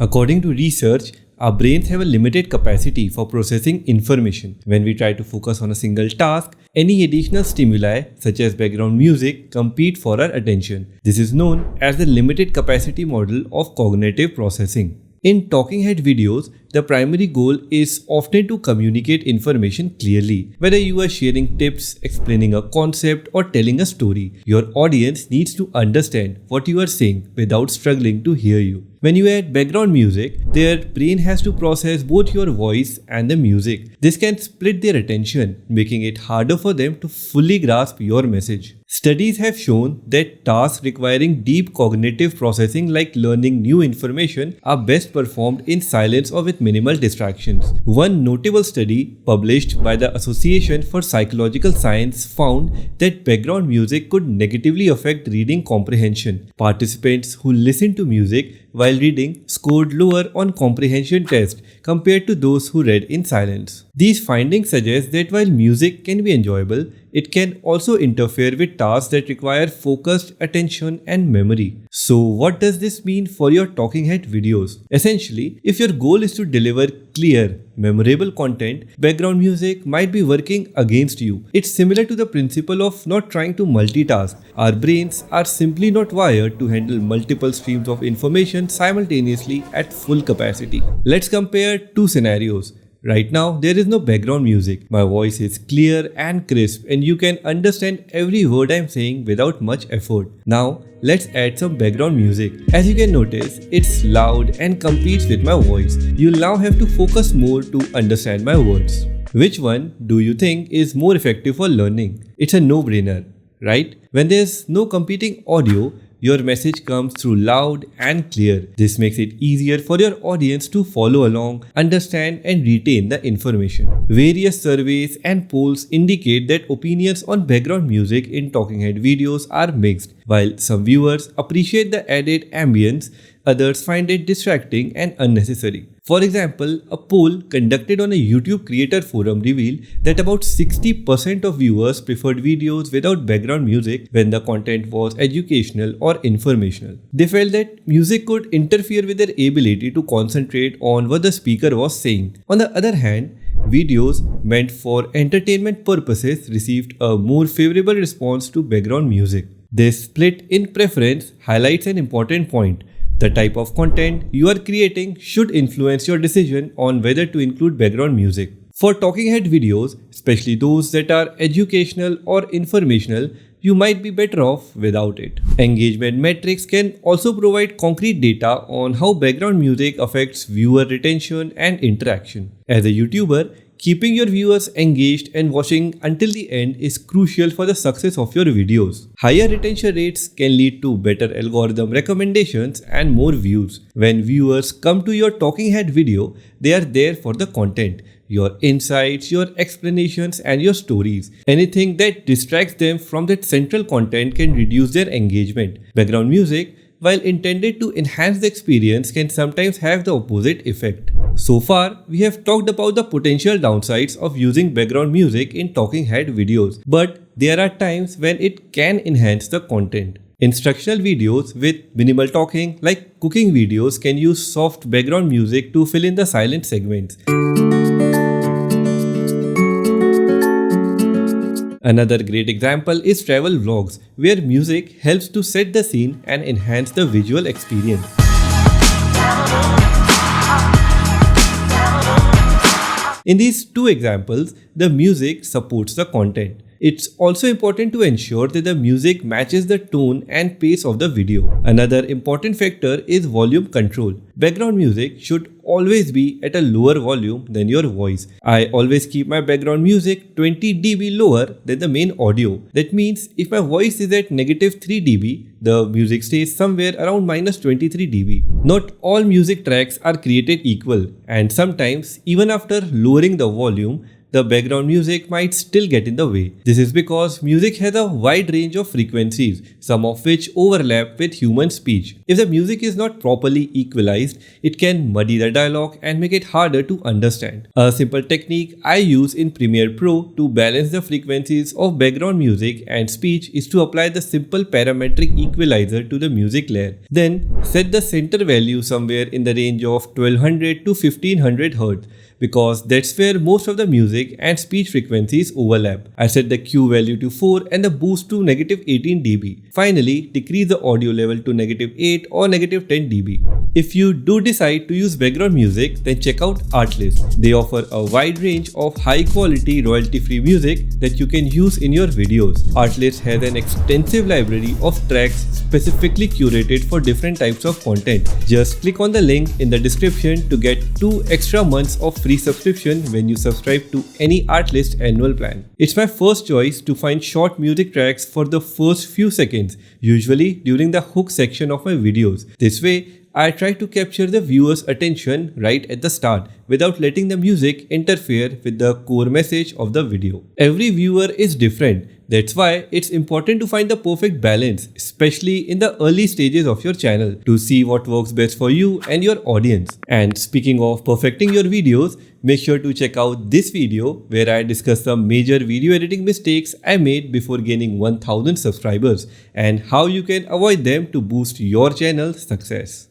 According to research, our brains have a limited capacity for processing information. When we try to focus on a single task, any additional stimuli, such as background music, compete for our attention. This is known as the limited capacity model of cognitive processing. In talking head videos, the primary goal is often to communicate information clearly. Whether you are sharing tips, explaining a concept, or telling a story, your audience needs to understand what you are saying without struggling to hear you. When you add background music, their brain has to process both your voice and the music. This can split their attention, making it harder for them to fully grasp your message. Studies have shown that tasks requiring deep cognitive processing like learning new information are best performed in silence or with minimal distractions. One notable study published by the Association for Psychological Science found that background music could negatively affect reading comprehension. Participants who listened to music while reading scored lower on comprehension tests compared to those who read in silence. These findings suggest that while music can be enjoyable, it can also interfere with tasks that require focused attention and memory. So what does this mean for your talking head videos? Essentially, if your goal is to deliver clear, memorable content, background music might be working against you. It's similar to the principle of not trying to multitask. Our brains are simply not wired to handle multiple streams of information simultaneously at full capacity. Let's compare two scenarios. Right now, there is no background music. My voice is clear and crisp and you can understand every word I'm saying without much effort. Now, let's add some background music. As you can notice, it's loud and competes with my voice. You'll now have to focus more to understand my words. Which one do you think is more effective for learning? It's a no-brainer, right? When there's no competing audio, your message comes through loud and clear. This makes it easier for your audience to follow along, understand and retain the information. Various surveys and polls indicate that opinions on background music in talking head videos are mixed. While some viewers appreciate the added ambience, others find it distracting and unnecessary. For example, a poll conducted on a YouTube creator forum revealed that about 60% of viewers preferred videos without background music when the content was educational or informational. They felt that music could interfere with their ability to concentrate on what the speaker was saying. On the other hand, videos meant for entertainment purposes received a more favorable response to background music. This split in preference highlights an important point. The type of content you are creating should influence your decision on whether to include background music. For talking head videos, especially those that are educational or informational, you might be better off without it. Engagement metrics can also provide concrete data on how background music affects viewer retention and interaction. As a YouTuber, keeping your viewers engaged and watching until the end is crucial for the success of your videos. Higher retention rates can lead to better algorithm recommendations and more views. When viewers come to your talking head video, they are there for the content, your insights, your explanations and your stories. Anything that distracts them from that central content can reduce their engagement. Background music, while intended to enhance the experience, can sometimes have the opposite effect. So far, we have talked about the potential downsides of using background music in talking head videos, but there are times when it can enhance the content. Instructional videos with minimal talking, like cooking videos, can use soft background music to fill in the silent segments. Another great example is travel vlogs, where music helps to set the scene and enhance the visual experience. In these two examples, the music supports the content. It's also important to ensure that the music matches the tone and pace of the video. Another important factor is volume control. Background music should always be at a lower volume than your voice. I always keep my background music 20 dB lower than the main audio. That means if my voice is at -3 dB, the music stays somewhere around -23 dB. Not all music tracks are created equal, and sometimes even after lowering the volume, the background music might still get in the way. This is because music has a wide range of frequencies, some of which overlap with human speech. If the music is not properly equalized, it can muddy the dialogue and make it harder to understand. A simple technique I use in Premiere Pro to balance the frequencies of background music and speech is to apply the simple parametric equalizer to the music layer. Then set the center value somewhere in the range of 1200 to 1500 Hz, because that's where most of the music and speech frequencies overlap. I set the Q value to 4 and the boost to negative 18 dB. Finally, decrease the audio level to negative 8 or negative 10 dB. If you do decide to use background music, then check out Artlist. They offer a wide range of high quality royalty-free music that you can use in your videos. Artlist has an extensive library of tracks specifically curated for different types of content. Just click on the link in the description to get 2 extra months of free subscription when you subscribe to any Artlist annual plan. It's my first choice to find short music tracks for the first few seconds, usually during the hook section of my videos. This way, I try to capture the viewer's attention right at the start without letting the music interfere with the core message of the video. Every viewer is different. That's why it's important to find the perfect balance, especially in the early stages of your channel, to see what works best for you and your audience. And speaking of perfecting your videos, make sure to check out this video where I discuss some major video editing mistakes I made before gaining 1000 subscribers and how you can avoid them to boost your channel's success.